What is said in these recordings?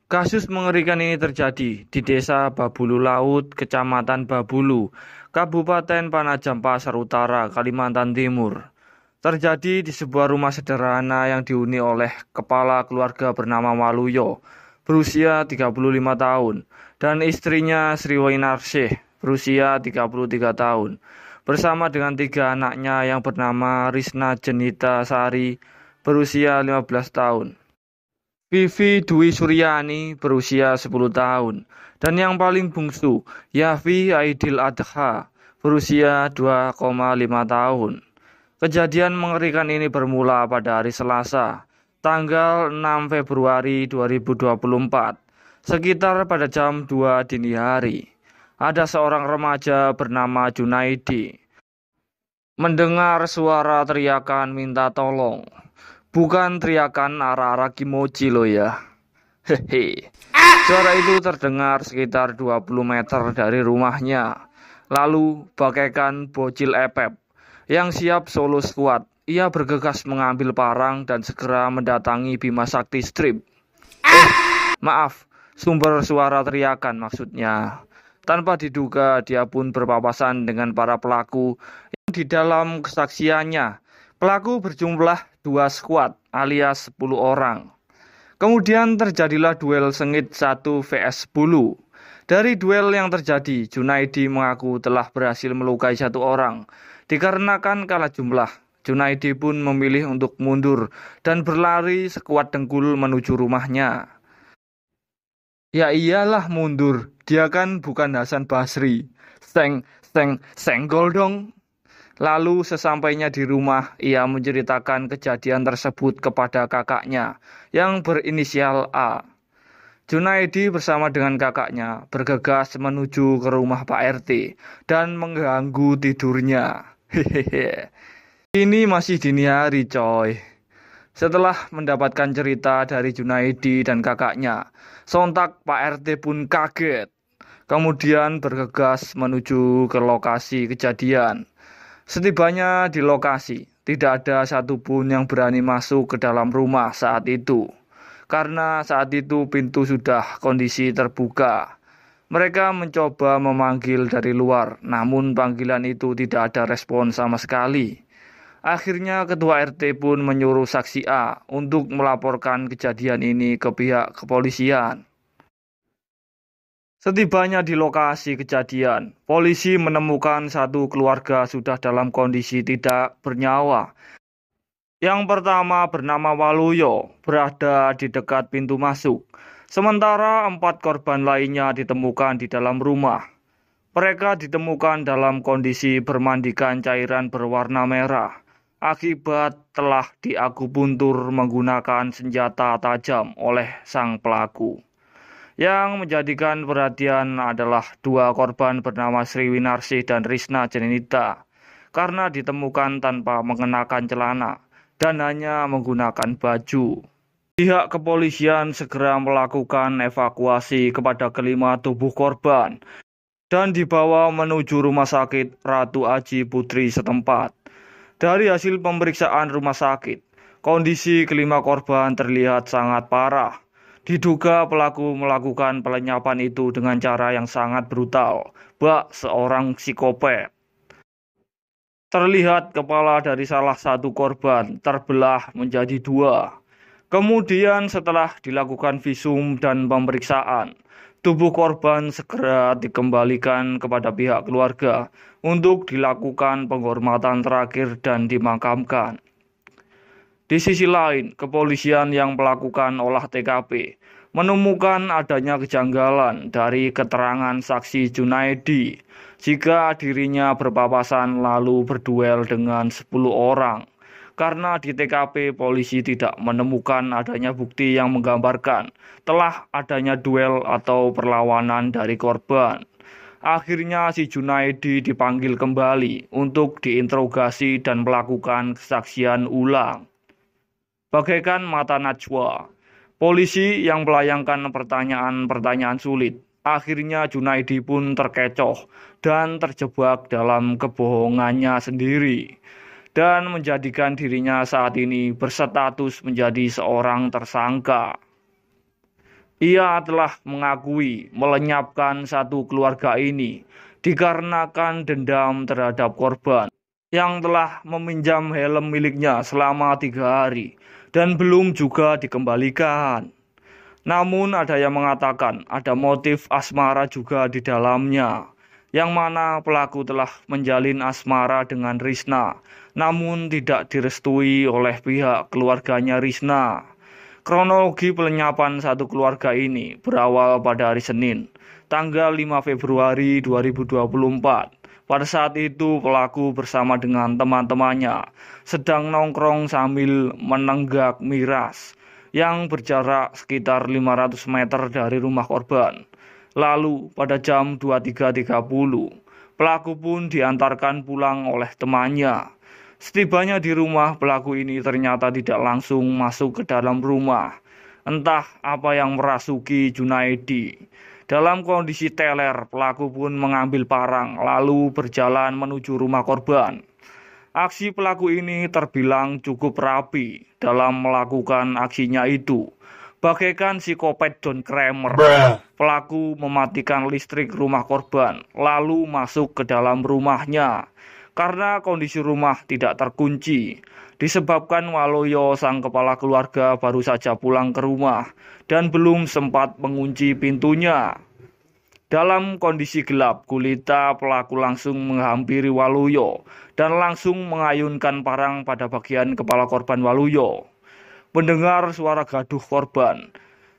Kasus mengerikan ini terjadi di Desa Babulu Laut, Kecamatan Babulu, Kabupaten Penajam Pasar Utara, Kalimantan Timur. Terjadi di sebuah rumah sederhana yang dihuni oleh kepala keluarga bernama Waluyo, berusia 35 tahun, dan istrinya Sri Wainarsih, berusia 33 tahun, bersama dengan tiga anaknya yang bernama Risna Jenita Sari, berusia 15 tahun. Vivi Dwi Suryani berusia 10 tahun, dan yang paling bungsu, Yafi Aidil Adha, berusia 2,5 tahun. Kejadian mengerikan ini bermula pada hari Selasa, tanggal 6 Februari 2024, sekitar pada jam 2 dini hari. Ada seorang remaja bernama Junaidi mendengar suara teriakan minta tolong. Bukan teriakan arah-arah kimochi loh ya. Hehe. Suara itu terdengar sekitar 20 meter dari rumahnya. Lalu bagaikan bocil epep yang siap solo squad, ia bergegas mengambil parang dan segera mendatangi Bima Sakti Strip. Maaf, sumber suara teriakan maksudnya. Tanpa diduga dia pun berpapasan dengan para pelaku yang di dalam kesaksiannya. Pelaku berjumlah 2 squad alias 10 orang. Kemudian terjadilah duel sengit 1 vs 10. Dari duel yang terjadi, Junaidi mengaku telah berhasil melukai 1 orang. Dikarenakan kalah jumlah, Junaidi pun memilih untuk mundur dan berlari sekuat dengkul menuju rumahnya. Ya iyalah mundur, dia kan bukan Hasan Basri. Senggol dong. Lalu sesampainya di rumah, ia menceritakan kejadian tersebut kepada kakaknya yang berinisial A. Junaidi bersama dengan kakaknya bergegas menuju ke rumah Pak RT dan mengganggu tidurnya. Hehehe. Ini masih dini hari coy. Setelah mendapatkan cerita dari Junaidi dan kakaknya, sontak Pak RT pun kaget. Kemudian bergegas menuju ke lokasi kejadian. Setibanya di lokasi, tidak ada satupun yang berani masuk ke dalam rumah saat itu. Karena saat itu pintu sudah kondisi terbuka. Mereka mencoba memanggil dari luar, namun panggilan itu tidak ada respon sama sekali. Akhirnya ketua RT pun menyuruh saksi A untuk melaporkan kejadian ini ke pihak kepolisian. Setibanya di lokasi kejadian, polisi menemukan satu keluarga sudah dalam kondisi tidak bernyawa. Yang pertama bernama Waluyo, berada di dekat pintu masuk. Sementara 4 korban lainnya ditemukan di dalam rumah. Mereka ditemukan dalam kondisi bermandikan cairan berwarna merah, akibat telah diakupuntur menggunakan senjata tajam oleh sang pelaku. Yang menjadikan perhatian adalah 2 korban bernama Sri Winarsih dan Risna Jenita karena ditemukan tanpa mengenakan celana dan hanya menggunakan baju. Pihak kepolisian segera melakukan evakuasi kepada kelima tubuh korban dan dibawa menuju rumah sakit Ratu Aji Putri setempat. Dari hasil pemeriksaan rumah sakit, kondisi kelima korban terlihat sangat parah. Diduga pelaku melakukan pelenyapan itu dengan cara yang sangat brutal, bak seorang psikopat. Terlihat kepala dari salah satu korban terbelah menjadi 2. Kemudian setelah dilakukan visum dan pemeriksaan, tubuh korban segera dikembalikan kepada pihak keluarga untuk dilakukan penghormatan terakhir dan dimakamkan. Di sisi lain, kepolisian yang melakukan olah TKP menemukan adanya kejanggalan dari keterangan saksi Junaidi jika dirinya berpapasan lalu berduel dengan 10 orang. Karena di TKP polisi tidak menemukan adanya bukti yang menggambarkan telah adanya duel atau perlawanan dari korban. Akhirnya si Junaidi dipanggil kembali untuk diinterogasi dan melakukan kesaksian ulang. Bagaikan mata najwa, polisi yang melayangkan pertanyaan-pertanyaan sulit. Akhirnya Junaidi pun terkecoh dan terjebak dalam kebohongannya sendiri. Dan menjadikan dirinya saat ini berstatus menjadi seorang tersangka. Ia telah mengakui melenyapkan satu keluarga ini dikarenakan dendam terhadap korban yang telah meminjam helm miliknya selama 3 hari dan belum juga dikembalikan. Namun ada yang mengatakan ada motif asmara juga di dalamnya, yang mana pelaku telah menjalin asmara dengan Risna, namun tidak direstui oleh pihak keluarganya Risna. Kronologi pelenyapan satu keluarga ini berawal pada hari Senin, tanggal 5 Februari 2024. Pada saat itu pelaku bersama dengan teman-temannya sedang nongkrong sambil menenggak miras yang berjarak sekitar 500 meter dari rumah korban. Lalu pada jam 23.30, pelaku pun diantarkan pulang oleh temannya. Setibanya di rumah, pelaku ini ternyata tidak langsung masuk ke dalam rumah. Entah apa yang merasuki Junaedi. Dalam kondisi teler, pelaku pun mengambil parang lalu berjalan menuju rumah korban. Aksi pelaku ini terbilang cukup rapi dalam melakukan aksinya itu. Bagaikan psikopat John Kramer, pelaku mematikan listrik rumah korban lalu masuk ke dalam rumahnya. Karena kondisi rumah tidak terkunci, disebabkan Waluyo sang kepala keluarga baru saja pulang ke rumah dan belum sempat mengunci pintunya. Dalam kondisi gelap gulita, pelaku langsung menghampiri Waluyo dan langsung mengayunkan parang pada bagian kepala korban Waluyo. Mendengar suara gaduh korban,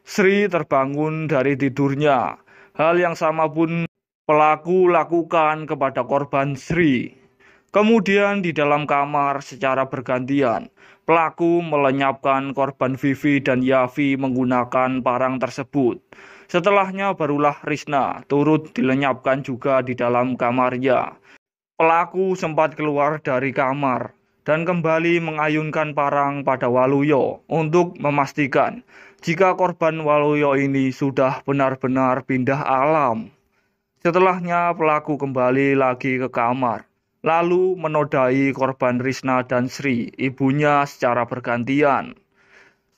Sri terbangun dari tidurnya. Hal yang sama pun pelaku lakukan kepada korban Sri. Kemudian di dalam kamar secara bergantian, pelaku melenyapkan korban Vivi dan Yavi menggunakan parang tersebut. Setelahnya barulah Risna turut dilenyapkan juga di dalam kamarnya. Pelaku sempat keluar dari kamar dan kembali mengayunkan parang pada Waluyo untuk memastikan jika korban Waluyo ini sudah benar-benar pindah alam. Setelahnya pelaku kembali lagi ke kamar, lalu menodai korban Risna dan Sri, ibunya secara bergantian.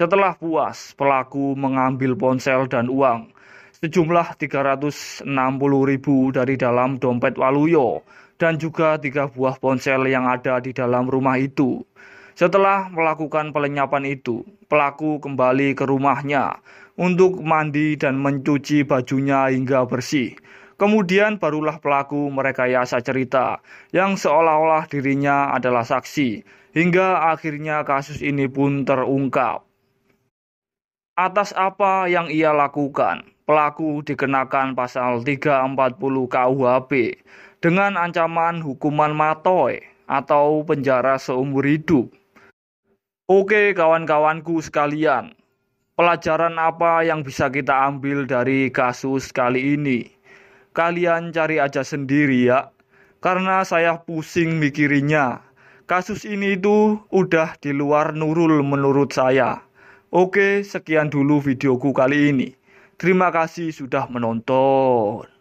Setelah puas, pelaku mengambil ponsel dan uang sejumlah 360.000 dari dalam dompet Waluyo dan juga 3 buah ponsel yang ada di dalam rumah itu. Setelah melakukan pelenyapan itu, pelaku kembali ke rumahnya untuk mandi dan mencuci bajunya hingga bersih. Kemudian barulah pelaku merekayasa cerita yang seolah-olah dirinya adalah saksi, hingga akhirnya kasus ini pun terungkap. Atas apa yang ia lakukan, pelaku dikenakan pasal 340 KUHP dengan ancaman hukuman matoe atau penjara seumur hidup. Oke kawan-kawanku sekalian, pelajaran apa yang bisa kita ambil dari kasus kali ini? Kalian cari aja sendiri ya, karena saya pusing mikirinya. Kasus ini itu udah di luar Nurul menurut saya. Oke, sekian dulu videoku kali ini. Terima kasih sudah menonton.